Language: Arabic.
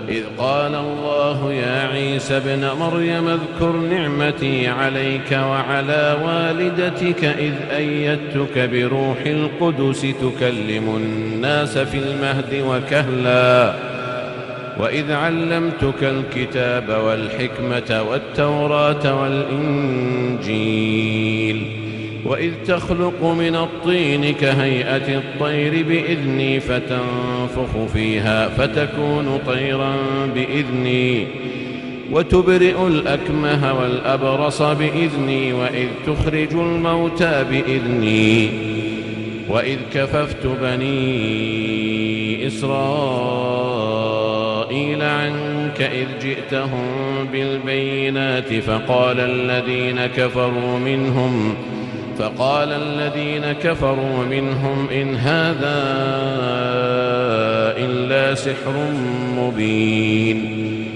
إذ قال الله يا عيسى ابن مريم اذكر نعمتي عليك وعلى والدتك إذ أيدتك بروح القدس تكلم الناس في المهد وكهلا وإذ علمتك الكتاب والحكمة والتوراة والإنجيل وإذ تخلق من الطين كهيئة الطير بإذني فتنفخ فيها فتكون طيرا بإذني وتبرئ الأكمه والأبرص بإذني وإذ تخرج الموتى بإذني وإذ كففت بني إسرائيل عنك إذ جئتهم بالبينات فقال الذين كفروا منهم إن هذا إلا سحر مبين